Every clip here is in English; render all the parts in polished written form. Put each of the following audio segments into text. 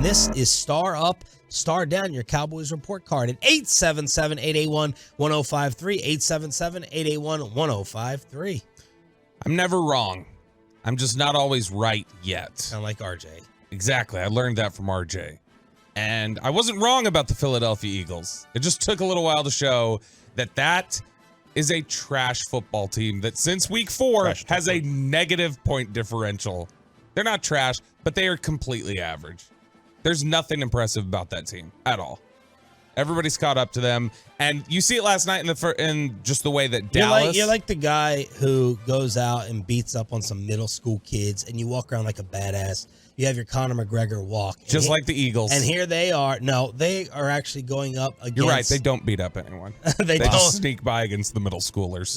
this is Star Up, Star Down, your Cowboys report card at 877-881-1053, 877-881-1053. I'm never wrong. I'm just not always right yet. Sound like RJ. Exactly. I learned that from RJ. And I wasn't wrong about the Philadelphia Eagles. It just took a little while to show that is a trash football team that since week 4 has a negative point differential. They're not trash, but they are completely average. There's nothing impressive about that team at all. Everybody's caught up to them, and you see it last night in just the way that Dallas. You're like the guy who goes out and beats up on some middle school kids, and you walk around like a badass. You have your Conor McGregor walk, just like the Eagles. And here they are. No, they are actually going up against. You're right. They don't beat up anyone. they don't. Just sneak by against the middle schoolers.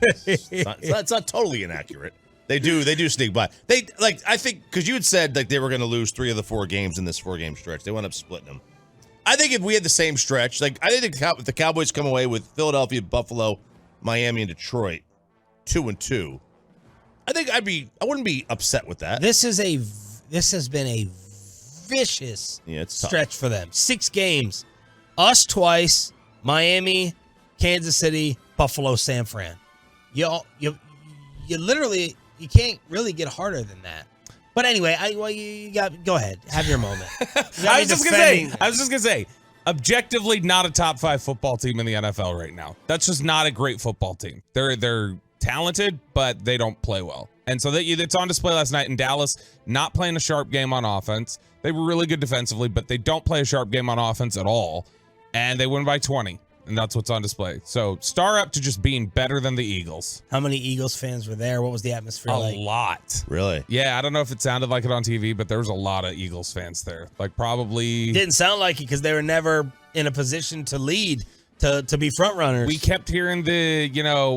It's not totally inaccurate. They do sneak by. I think because you had said they were going to lose 3 of the 4 games in this 4-game stretch. They wound up splitting them. I think if we had the same stretch, I think if the Cowboys come away with Philadelphia, Buffalo, Miami, and Detroit 2-2, I think I wouldn't be upset with that. This has been a vicious stretch for them. 6 games, us twice, Miami, Kansas City, Buffalo, San Fran. You literally. You can't really get harder than that. But anyway, go ahead. Have your moment. I was just gonna say, objectively not a top 5 football team in the NFL right now. That's just not a great football team. They're talented, but they don't play well. And so it's on display last night in Dallas, not playing a sharp game on offense. They were really good defensively, but they don't play a sharp game on offense at all. And they win by 20. And that's what's on display. So Star Up to just being better than the Eagles. How many Eagles fans were there? What was the atmosphere like? A lot. Really? Yeah, I don't know if it sounded like it on TV, but there was a lot of Eagles fans there. Probably. Didn't sound like it because they were never in a position to lead, to be front runners. We kept hearing the,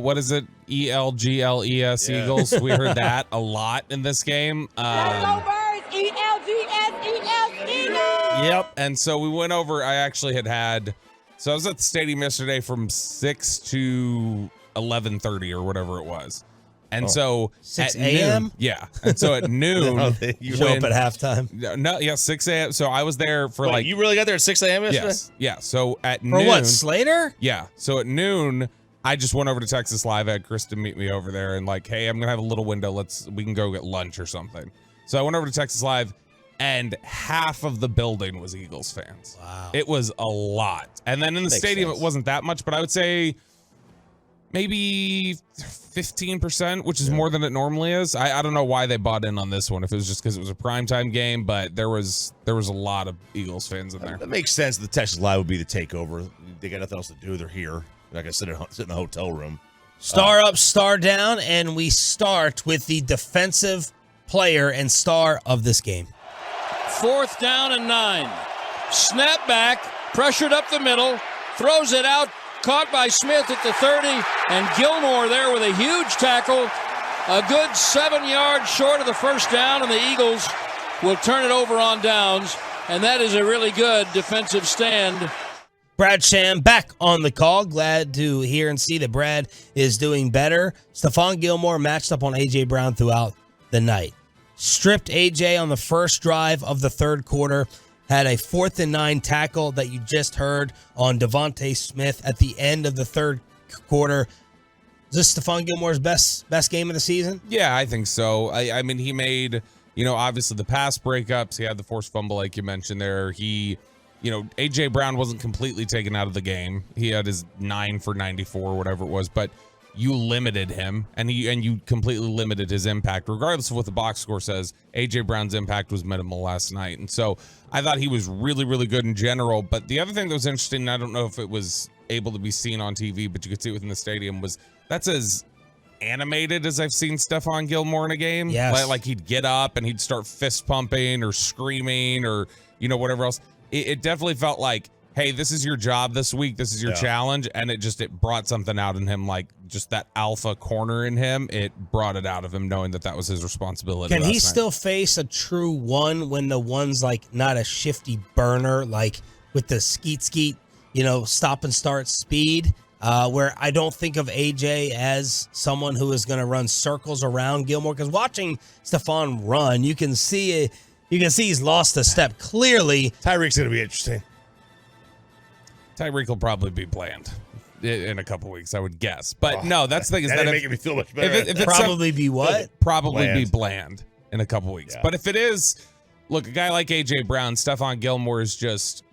what is it? ELGLES Eagles. We heard that a lot in this game. Let's go Birds! ELGS Eagles! Yep. And so we went over, I actually had. So I was at the stadium yesterday from 6 to 11:30 or whatever it was. And so 6 at a.m.? noon, yeah. And so at noon, you show up at halftime. No, yeah, 6 a.m. So I was there for you really got there at 6 a.m. yesterday? Yes. Yeah. So at noon. For what, Slater? Yeah. So at noon, I just went over to Texas Live. I had Kristen meet me over there and hey, I'm gonna have a little window. We can go get lunch or something. So I went over to Texas Live. And half of the building was Eagles fans. Wow. It was a lot. And then in the stadium, it wasn't that much, but I would say maybe 15%, which is more than it normally is. I don't know why they bought in on this one, if it was just because it was a primetime game, but there was a lot of Eagles fans in there. That makes sense. The Texas Live would be the takeover. They got nothing else to do. They're here. They're not going to sit in a hotel room. Star up, star down, and we start with the defensive player and star of this game. 4th down and 9. Snap back, pressured up the middle, throws it out, caught by Smith at the 30, and Gilmore there with a huge tackle. A good 7 yards short of the first down, and the Eagles will turn it over on downs, and that is a really good defensive stand. Brad Shan back on the call. Glad to hear and see that Brad is doing better. Stefon Gilmore matched up on A.J. Brown throughout the night. Stripped A.J. on the first drive of the third quarter. Had a 4th and 9 tackle that you just heard on Devontae Smith at the end of the third quarter. Is this Stefon Gilmore's best game of the season? Yeah, I think so. I mean, he made, obviously the pass breakups. He had the forced fumble like you mentioned there. A.J. Brown wasn't completely taken out of the game. He had his 9 for 94, whatever it was, but you limited him, and you completely limited his impact. Regardless of what the box score says, A.J. Brown's impact was minimal last night. And so I thought he was really, really good in general. But the other thing that was interesting, I don't know if it was able to be seen on TV, but you could see it within the stadium, was that's as animated as I've seen Stefon Gilmore in a game. Yes. Like he'd get up and he'd start fist pumping or screaming or, whatever else. It definitely felt like, hey, this is your job this week. This is your challenge. And it brought something out in him, like just that alpha corner in him. It brought it out of him knowing that was his responsibility. Can he still face a true one when the one's like not a shifty burner, like with the skeet, stop and start speed, where I don't think of AJ as someone who is going to run circles around Gilmore? Because watching Stefon run, you can see You can see he's lost a step. Clearly, Tyreek's going to be interesting. Tyreek will probably be bland in a couple weeks, I would guess. But no, that's the thing is that that making me feel much better. if it's probably be what? Probably Bland. be bland in a couple weeks. Yeah. But if it is, look, a guy like AJ Brown, Stefon Gilmore is just,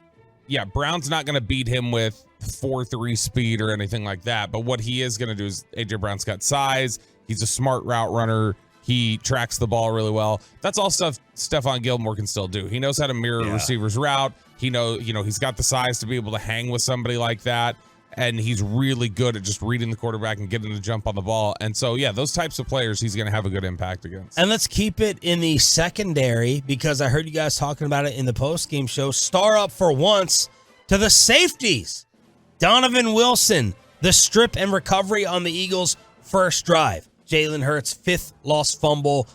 Brown's not going to beat him with 4.3 speed or anything like that. But what he is going to do is AJ Brown's got size. He's a smart route runner. He tracks the ball really well. That's all stuff Stefon Gilmore can still do. He knows how to mirror a receiver's route. He he's got the size to be able to hang with somebody like that. And he's really good at just reading the quarterback and getting the jump on the ball. And so, those types of players he's going to have a good impact against. And let's keep it in the secondary because I heard you guys talking about it in the post-game show. Star up for once to the safeties. Donovan Wilson, the strip and recovery on the Eagles' first drive. Jalen Hurts' 5th lost fumble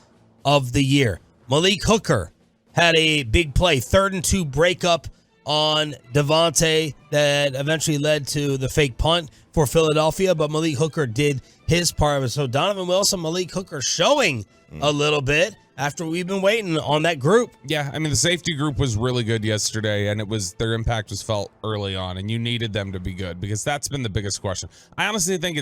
of the year. Malik Hooker had a big play, 3rd and 2 breakup on Devontae that eventually led to the fake punt for Philadelphia, but Malik Hooker did his part of it. So Donovan Wilson, Malik Hooker showing a little bit after we've been waiting on that group. Yeah, I mean, the safety group was really good yesterday, and their impact was felt early on, and you needed them to be good because that's been the biggest question. I honestly think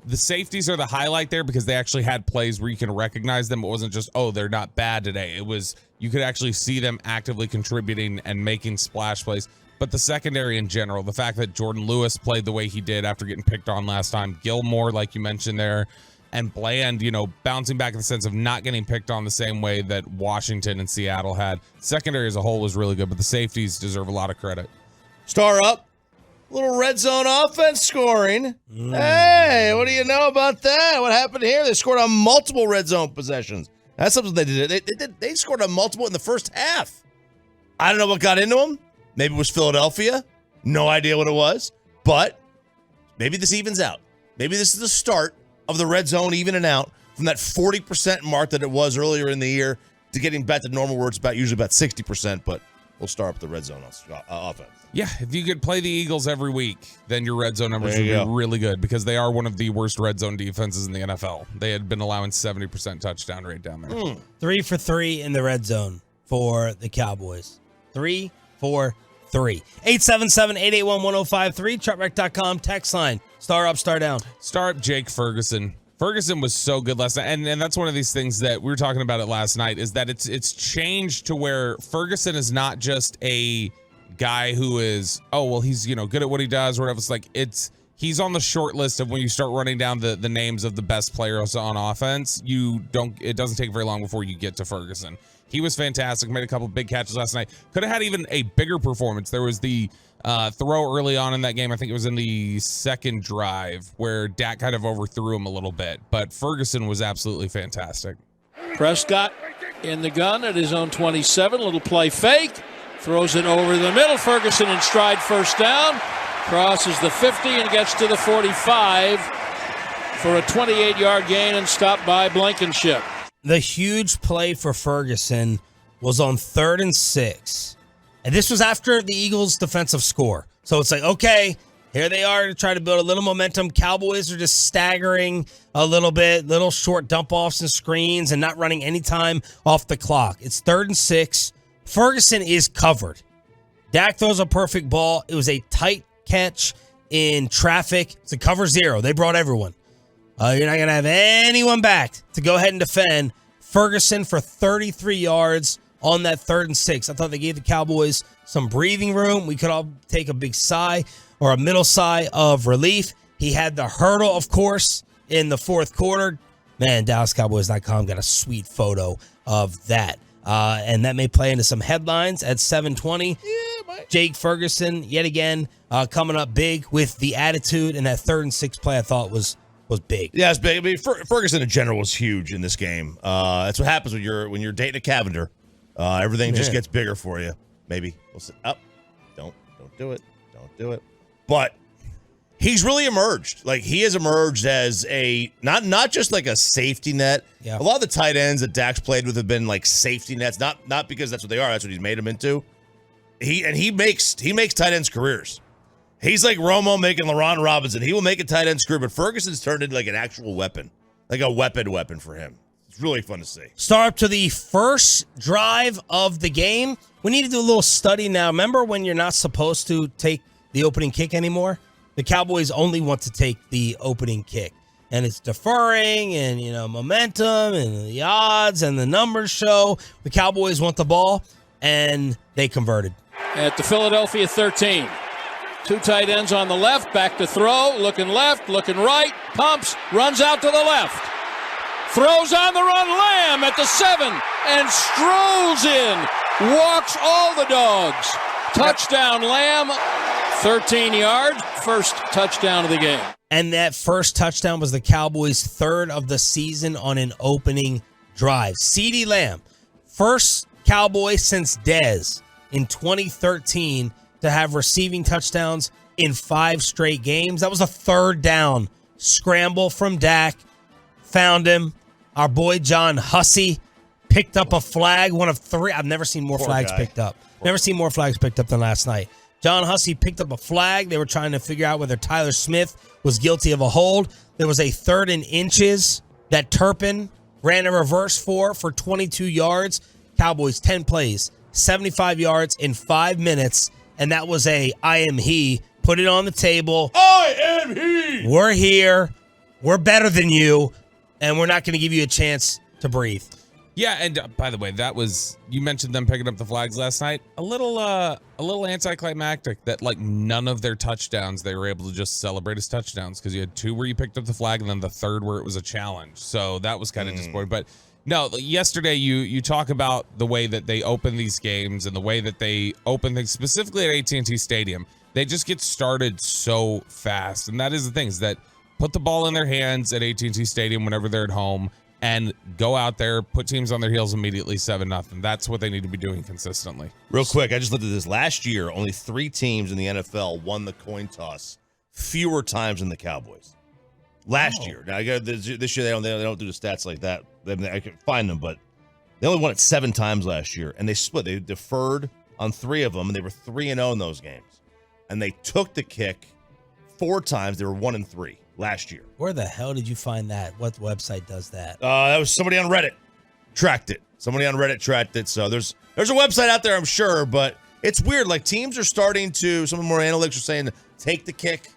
the safeties are the highlight there because they actually had plays where you can recognize them. It wasn't just, they're not bad today. It was, you could actually see them actively contributing and making splash plays. But the secondary in general, the fact that Jordan Lewis played the way he did after getting picked on last time, Gilmore, like you mentioned there, and Bland, bouncing back in the sense of not getting picked on the same way that Washington and Seattle had. Secondary as a whole was really good, but the safeties deserve a lot of credit. Star up. Little red zone offense scoring. Hey, what do you know about that? What happened here? They scored on multiple red zone possessions. That's something they did. They scored on multiple in the first half. I don't know what got into them. Maybe it was Philadelphia. No idea what it was. But maybe this evens out. Maybe this is the start of the red zone evening out from that 40% mark that it was earlier in the year to getting back to normal where it's usually about 60%, but we'll start up the red zone offense. Yeah, if you could play the Eagles every week, then your red zone numbers would be really good because they are one of the worst red zone defenses in the NFL. They had been allowing 70% touchdown rate down there. 3 for 3 in the red zone for the Cowboys. 3 for 3. 877-881-1053, truckwreck.com, text line. Star up, star down. Star up Jake Ferguson. Ferguson was so good last night, and that's one of these things that we were talking about it last night, is that it's changed to where Ferguson is not just a guy who is, he's good at what he does or whatever. It's like he's on the short list of when you start running down the names of the best players on offense. It doesn't take very long before you get to Ferguson. He was fantastic, made a couple big catches last night. Could have had even a bigger performance. There was the throw early on in that game. I think it was in the second drive where Dak kind of overthrew him a little bit, but Ferguson was absolutely fantastic. Prescott in the gun at his own 27, little play fake. Throws it over the middle. Ferguson in stride, first down. Crosses the 50 and gets to the 45 for a 28-yard gain and stopped by Blankenship. The huge play for Ferguson was on 3rd and 6. And this was after the Eagles' defensive score. So it's like, okay, here they are to try to build a little momentum. Cowboys are just staggering a little bit, little short dump-offs and screens and not running any time off the clock. It's 3rd and 6. Ferguson is covered. Dak throws a perfect ball. It was a tight catch in traffic. It's a cover 0. They brought everyone. You're not going to have anyone back to go ahead and defend. Ferguson for 33 yards on that 3rd and 6. I thought they gave the Cowboys some breathing room. We could all take a big sigh or a middle sigh of relief. He had the hurdle, of course, in the 4th quarter. Man, DallasCowboys.com got a sweet photo of that. And that may play into some headlines at 7:20. Jake Ferguson, yet again, coming up big with the attitude. And that 3rd and 6 play I thought was big. Yeah, it's big. I mean, Ferguson in general was huge in this game. That's what happens when you're dating a Cavender. Everything just gets bigger for you. Maybe we'll say, don't do it. Don't do it. But he's really emerged. Like, he has emerged as a not just like a safety net. Yeah. A lot of the tight ends that Dak's played with have been like safety nets, not because that's what they are. That's what he's made them into. He makes tight ends careers. He's like Romo making LaRon Robinson. He will make a tight end career, but Ferguson's turned into like an actual weapon, like a weapon for him. It's really fun to see. Start up to the first drive of the game. We need to do a little study now. Remember when you're not supposed to take the opening kick anymore? The Cowboys only want to take the opening kick. And it's deferring and, momentum and the odds and the numbers show. The Cowboys want the ball, and they converted. At the Philadelphia 13. 2 tight ends on the left, back to throw, looking left, looking right, pumps, runs out to the left. Throws on the run, Lamb at the 7, and strolls in. Walks all the dogs. Touchdown, Lamb. 13 yards, first touchdown of the game. And that first touchdown was the Cowboys' 3rd of the season on an opening drive. CeeDee Lamb, first Cowboy since Dez in 2013 to have receiving touchdowns in 5 straight games. That was a 3rd down scramble from Dak. Found him. Our boy John Hussey picked up a flag, one of 3. I've never seen more flags picked up. Never seen more flags picked up than last night. John Hussey picked up a flag. They were trying to figure out whether Tyler Smith was guilty of a hold. There was a 3rd and inches that Turpin ran a reverse for 22 yards. Cowboys 10 plays, 75 yards in 5 minutes, and that was I am he. Put it on the table. I am he. We're here. We're better than you, and we're not going to give you a chance to breathe. Yeah, and by the way, you mentioned them picking up the flags last night. A little anticlimactic that none of their touchdowns they were able to just celebrate as touchdowns, because you had 2 where you picked up the flag and then the 3rd where it was a challenge. So that was kind of disappointing. But no, yesterday you talk about the way that they open these games and the way that they open things, specifically at AT&T Stadium. They just get started so fast, and that is the thing, is that put the ball in their hands at AT&T Stadium whenever they're at home, and go out there, put teams on their heels immediately, 7-0. That's what they need to be doing consistently. Real quick, I just looked at this. Last year, only 3 teams in the NFL won the coin toss fewer times than the Cowboys. Last year. Now, this year, they don't do the stats like that. I can find them, but they only won it 7 times last year, and they split. They deferred on 3 of them, and they were 3-0 in those games. And they took the kick 4 times. They were 1-3. Last year. Where the hell did you find that? What website does that? That was somebody on Reddit tracked it. Somebody on Reddit tracked it. So there's a website out there, I'm sure, but it's weird. Teams are starting to, some more analytics are saying take the kick.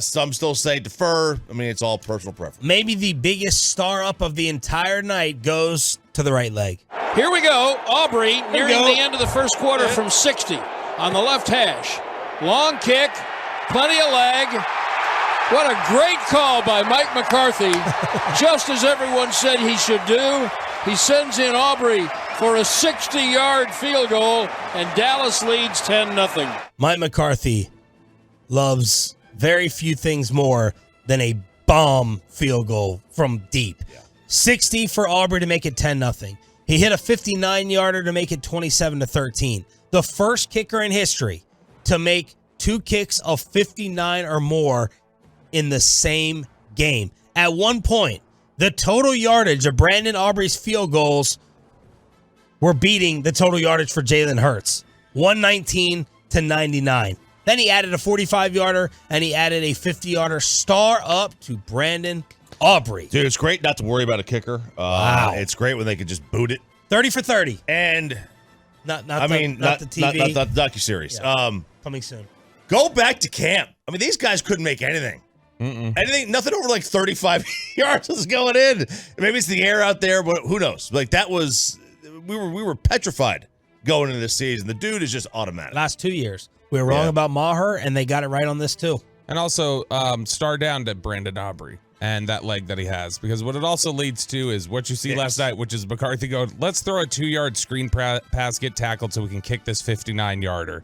Some still say defer. I mean, it's all personal preference. Maybe the biggest star up of the entire night goes to the right leg. Here we go. Aubrey nearing the end of the first quarter from 60 on the left hash. Long kick, plenty of leg. What a great call by Mike McCarthy. Just as everyone said he should do, he sends in Aubrey for a 60-yard field goal, and Dallas leads 10-0. Mike McCarthy loves very few things more than a bomb field goal from deep. 60 for Aubrey to make it 10-0. He hit a 59-yarder to make it 27-13. The first kicker in history to make 2 kicks of 59 or more in the same game. At one point, the total yardage of Brandon Aubrey's field goals were beating the total yardage for Jalen Hurts, 119-99. Then he added a 45-yarder, and he added a 50-yarder, star up to Brandon Aubrey. Dude, it's great not to worry about a kicker. Wow. It's great when they can just boot it. 30 for 30. And, not the TV. Not the docuseries. Yeah. Coming soon. Go back to camp. I mean, these guys couldn't make anything. Nothing over 35 yards was going in. Maybe it's the air out there, but who knows? That was, we were petrified going into this season. The dude is just automatic. Last 2 years. We were wrong about Maher, and they got it right on this too. And also, star down to Brandon Aubrey and that leg that he has, because what it also leads to is what you see last night, which is McCarthy going, let's throw a 2-yard screen pass, get tackled so we can kick this 59-yarder.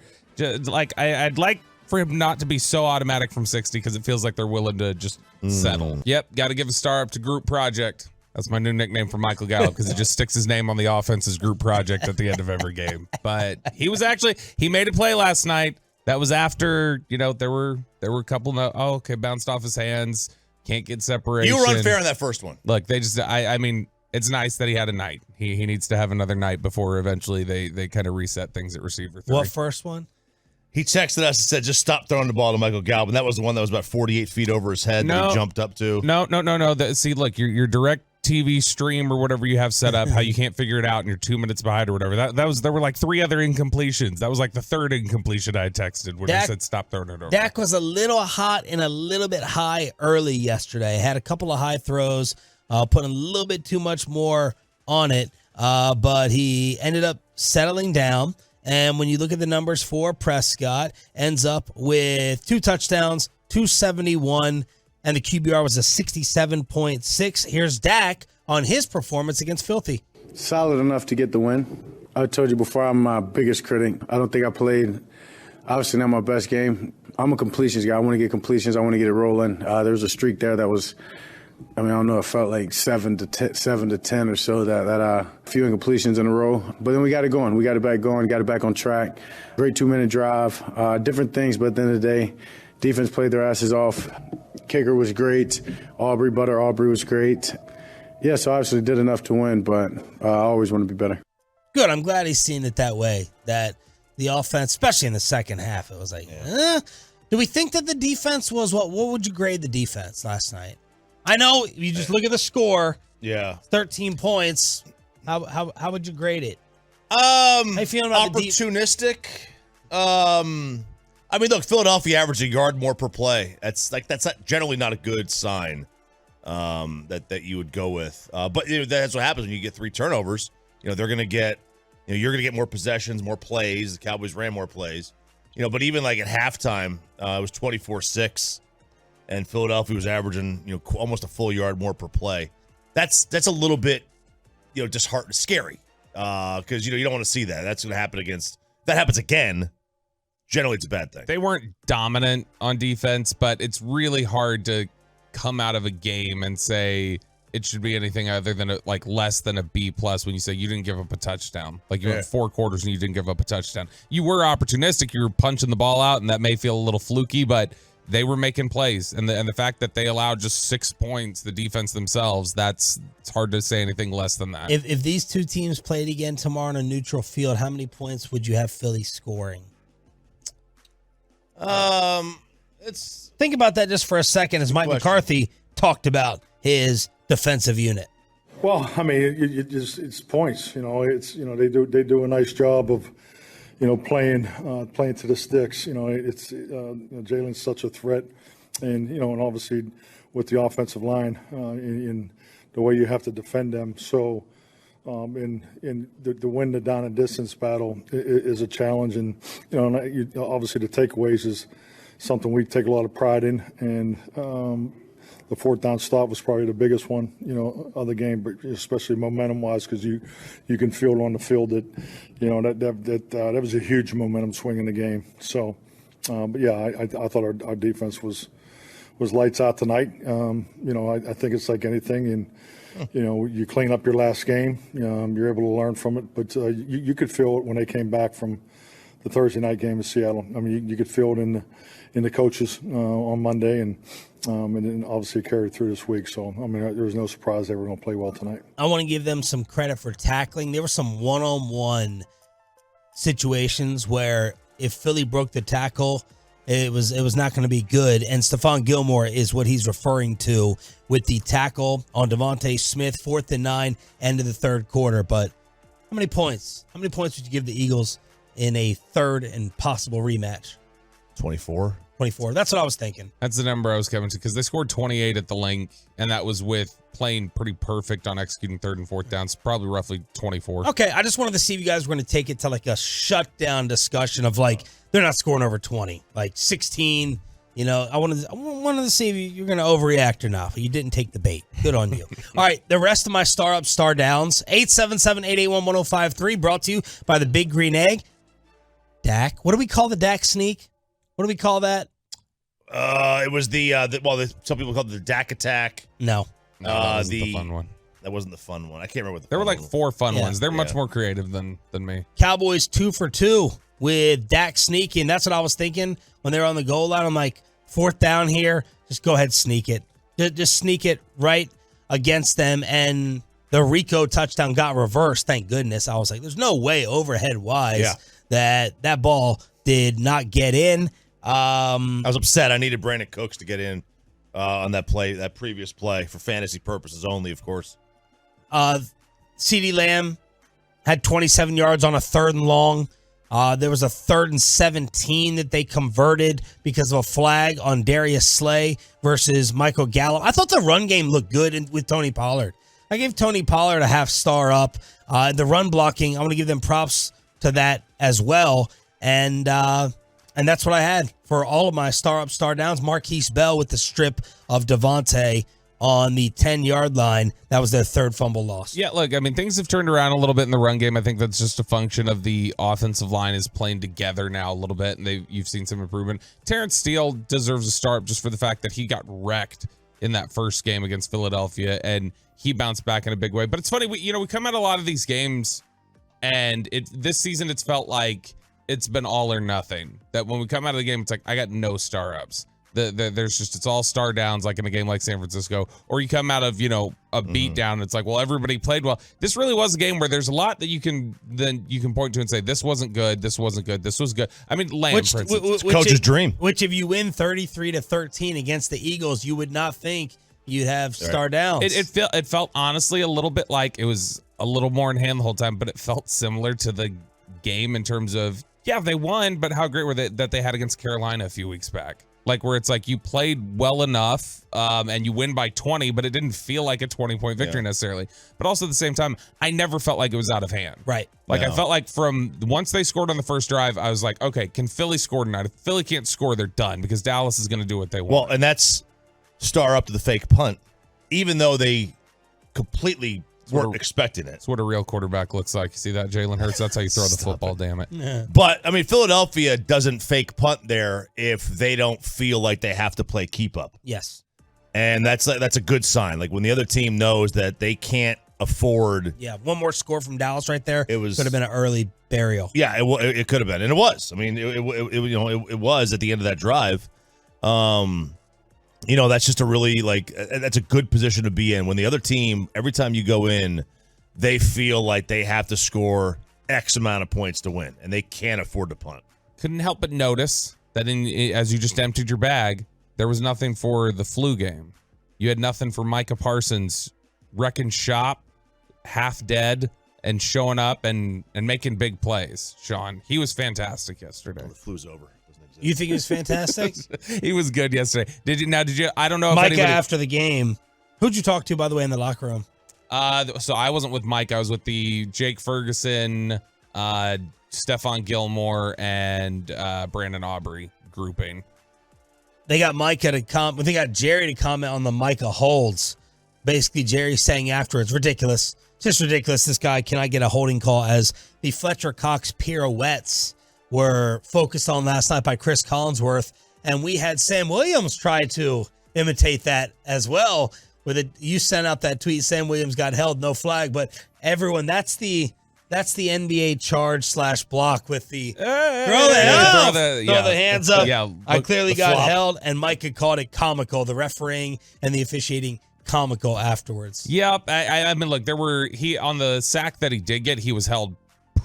I'd like for him not to be so automatic from 60, because it feels like they're willing to just settle. Yep, got to give a star up to Group Project. That's my new nickname for Michael Gallup, because it just sticks his name on the offense's Group Project at the end of every game. But he made a play last night. That was after, there were a couple, bounced off his hands. Can't get separation. You were unfair on that first one. Look, they just, I mean, it's nice that he had a night. He needs to have another night before eventually they kind of reset things at receiver 3. What first one? He texted us and said, just stop throwing the ball to Michael Gallup. And that was the one that was about 48 feet over his head that he jumped up to. No. See, look, your direct TV stream or whatever you have set up, how you can't figure it out and you're 2 minutes behind or whatever. There were like 3 other incompletions. That was like the third incompletion I texted when I said stop throwing it over. Dak was a little hot and a little bit high early yesterday. Had a couple of high throws, putting a little bit too much more on it, but he ended up settling down. And when you look at the numbers for Prescott, ends up with 2 touchdowns, 271, and the QBR was a 67.6. Here's Dak on his performance against Filthy. Solid enough to get the win. I told you before, I'm my biggest critic. I don't think I played, obviously not my best game. I'm a completions guy. I want to get completions. I want to get it rolling. There was a streak there that was, I don't know, it felt like 7 to 10 or so, that a few incompletions in a row. But then we got it going. We got it back going, got it back on track. Great 2-minute drive, different things, but at the end of the day, defense played their asses off. Kicker was great. Aubrey was great. Yeah, so obviously did enough to win, but I always want to be better. Good. I'm glad he's seen it that way, that the offense, especially in the second half, it was like, Do we think that the defense was what would you grade the defense last night? I know you just look at the score. Yeah. 13 points. How would you grade it? How you feeling about opportunistic? Look, Philadelphia averaged a yard more per play. That's generally not a good sign that you would go with. But that's what happens when you get 3 turnovers. They're going to get, you're going to get more possessions, more plays. The Cowboys ran more plays. But even like at halftime, it was 24-6, and Philadelphia was averaging, almost a full yard more per play. That's a little bit, scary because you don't want to see that. That's going to happen if that happens again. Generally, it's a bad thing. They weren't dominant on defense, but it's really hard to come out of a game and say it should be anything other than less than a B+ when you say you didn't give up a touchdown. Like you went 4 quarters and you didn't give up a touchdown. You were opportunistic. You were punching the ball out, and that may feel a little fluky, but they were making plays. And the fact that they allowed just 6 points, the defense themselves, it's hard to say anything less than that. If these two teams played again tomorrow on a neutral field, how many points would you have Philly scoring? Think about that just for a second as Mike McCarthy talked about his defensive unit. Well, it's points. They do a nice job of, playing to the sticks. Jalen's such a threat, and obviously with the offensive line in the way you have to defend them. So, the win the down and distance battle is a challenge, and obviously the takeaways is something we take a lot of pride in, and the 4th down stop was probably the biggest one of the game, but especially momentum wise, because you can feel it on the field that that was a huge momentum swing in the game. So but yeah, I thought our defense was lights out tonight. I think it's like anything, and you clean up your last game, you're able to learn from it, but you could feel it when they came back from the Thursday night game in Seattle. You could feel it in the coaches on Monday, and then obviously carried through this week. So, there was no surprise they were going to play well tonight. I want to give them some credit for tackling. There were some one-on-one situations where if Philly broke the tackle, it was not going to be good. And Stefon Gilmore is what he's referring to with the tackle on Devontae Smith, 4th and 9, end of the third quarter. But how many points? How many points would you give the Eagles in a third and possible rematch? 24. 24. That's what I was thinking. That's the number I was coming to, because they scored 28 at the link, and that was with playing pretty perfect on executing 3rd and 4th downs, probably roughly 24. Okay, I just wanted to see if you guys were going to take it to like a shutdown discussion of they're not scoring over 20, 16. I wanted to see if you're going to overreact or not. But you didn't take the bait. Good on you. All right, the rest of my star ups, star downs. 877-881-1053, brought to you by the Big Green Egg. Dak. What do we call the Dak sneak? What do we call that? It was some people called it the Dak attack. No. That wasn't the fun one. That wasn't the fun one. I can't remember what there were 4 fun ones. They're much more creative than me. Cowboys 2 for 2 with Dak sneaking. That's what I was thinking when they were on the goal line. I'm like, 4th down here, just go ahead, sneak it. Just sneak it right against them. And the Rico touchdown got reversed. Thank goodness. I was like, there's no way overhead wise that ball did not get in. I was upset. I needed Brandon Cooks to get in on that play, that previous play, for fantasy purposes only, of course. CeeDee Lamb had 27 yards on a 3rd and long. There was a 3rd and 17 that they converted because of a flag on Darius Slay versus Michael Gallup. I thought the run game looked good with Tony Pollard. I gave Tony Pollard a half star up. The run blocking, I want to give them props to that as well. And that's what I had for all of my star up, star downs. Marquise Bell with the strip of Devontae on the 10-yard line. That was their 3rd fumble loss. Yeah, look, I mean, things have turned around a little bit in the run game. I think that's just a function of the offensive line is playing together now a little bit, and you've seen some improvement. Terrence Steele deserves a start just for the fact that he got wrecked in that first game against Philadelphia, and he bounced back in a big way. But it's funny, we come out a lot of these games, and this season it's felt like it's been all or nothing. That when we come out of the game, it's like, I got no star-ups. It's all star downs, like in a game like San Francisco, or you come out of a beat down. It's like, well, everybody played well. This really was a game where there's a lot that you can point to and say this wasn't good, this wasn't good, this was good. I mean, Lamb, for instance, coach's dream. Which if you win 33-13 against the Eagles, you would not think you'd have star downs. It felt honestly a little bit like it was a little more in hand the whole time, but it felt similar to the game in terms of they won, but how great were they that they had against Carolina a few weeks back. Like where it's like you played well enough and you win by 20, but it didn't feel like a 20-point victory necessarily. But also at the same time, I never felt like it was out of hand. Right. Like I felt like from once they scored on the first drive, I was like, okay, can Philly score tonight? If Philly can't score, they're done because Dallas is going to do what they want. Well, and that's star up to the fake punt, even though they completely weren't expecting it. That's what a real quarterback looks like. You see that, Jalen Hurts? That's how you throw the football, damn it. Yeah. But, I mean, Philadelphia doesn't fake punt there if they don't feel like they have to play keep up. Yes. And that's a good sign. Like when the other team knows that they can't afford. Yeah, one more score from Dallas right there. It could have been an early burial. Yeah, it could have been. And it was. I mean, it was at the end of that drive. That's just a really, that's a good position to be in. When the other team, every time you go in, they feel like they have to score X amount of points to win, and they can't afford to punt. Couldn't help but notice that as you just emptied your bag, there was nothing for the flu game. You had nothing for Micah Parsons wrecking shop, half dead, and showing up and making big plays, Sean. He was fantastic yesterday. The flu's over. You think he was fantastic? He was good yesterday. Did you? I don't know if Micah, anybody, after the game, who'd you talk to, by the way, in the locker room? So I wasn't with Mike. I was with the Jake Ferguson, Stefon Gilmore, and Brandon Aubrey grouping. They got Micah to comment. They got Jerry to comment on the Micah holds. Basically, Jerry saying afterwards, ridiculous. Just ridiculous. This guy cannot get a holding call as the Fletcher Cox pirouettes were focused on last night by Chris Collinsworth. And we had Sam Williams try to imitate that as well. You sent out that tweet, Sam Williams got held, no flag. But everyone, that's the NBA charge / block with the throw the hands up. Yeah, I clearly got flop. held, and Micah called it comical. The refereeing and the officiating comical afterwards. Yep. I mean, look, on the sack that he did get, he was held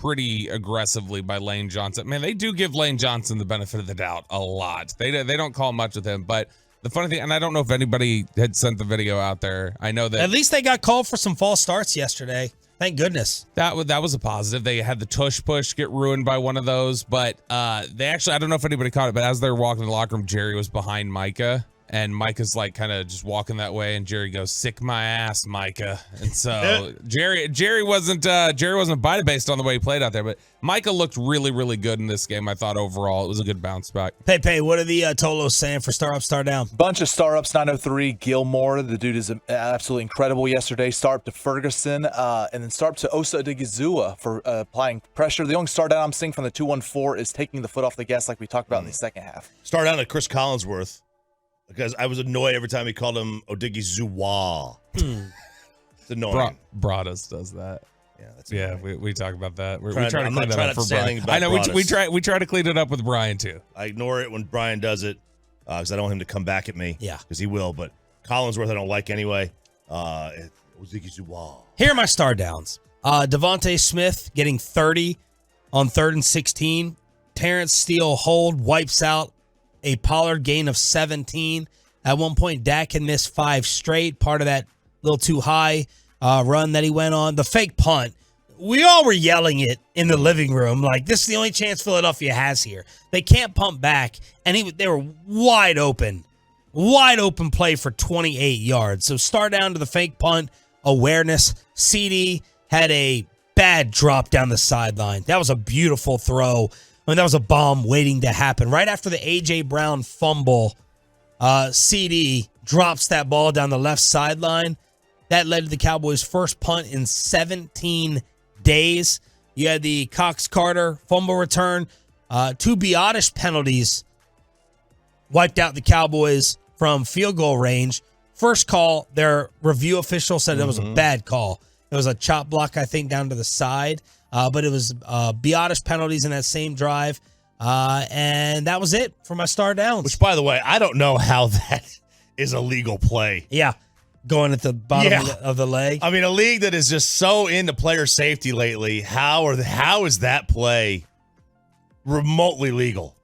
pretty aggressively by Lane Johnson. Man, they do give Lane Johnson the benefit of the doubt a lot. They don't call much with him, but the funny thing, and I don't know if anybody had sent the video out there. I know that at least they got called for some false starts yesterday. Thank goodness. That was a positive. They had the tush push get ruined by one of those, but they actually, I don't know if anybody caught it, but as they were walking in the locker room, Jerry was behind Micah. And Micah's like kind of just walking that way, and Jerry goes, "Sick my ass, Micah." And so Jerry wasn't biting based on the way he played out there, but Micah looked really, really good in this game. I thought overall it was a good bounce back. Pepe, what are the Tolos saying for star up, star down? Bunch of star ups. 903 Gilmore, the dude is absolutely incredible yesterday. Star up to Ferguson, and then star up to Osa Odigizua for applying pressure. The only star down I'm seeing from the 214 is taking the foot off the gas, like we talked about in the second half. Start out at Chris Collinsworth. Because I was annoyed every time he called him Odigizua. It's annoying. Broadus does that. Yeah, that's we talk about that. We I'm try to not clean that trying up to for say Brian. anything about I know Broadus. we try to clean it up with Brian too. I ignore it when Brian does it because I don't want him to come back at me. Yeah, because he will. But Collinsworth I don't like anyway. Odigizua. Here are my star downs. Devontae Smith getting 30 on 3rd and 16. Terrence Steele hold wipes out a Pollard gain of 17. At one point, Dak had missed 5 straight. Part of that a little too high. run that he went on. The fake punt. We all were yelling it in the living room, like, this is the only chance Philadelphia has here. They can't pump back, and they were wide open play for 28 yards. So start down to the fake punt, awareness. CD had a bad drop down the sideline. That was a beautiful throw. That was a bomb waiting to happen. Right after the A.J. Brown fumble, CD drops that ball down the left sideline. That led to the Cowboys' first punt in 17 days. You had the Cox-Carter fumble return. 2 Biotish penalties wiped out the Cowboys from field goal range. First call, their review official said it was a bad call. It was a chop block, I think, down to the side. But it was Biotish penalties in that same drive. And that was it for my star downs. Which, by the way, I don't know how that is a legal play. Yeah. Going at the bottom of the leg. I mean, a league that is just so into player safety lately, how is that play remotely legal?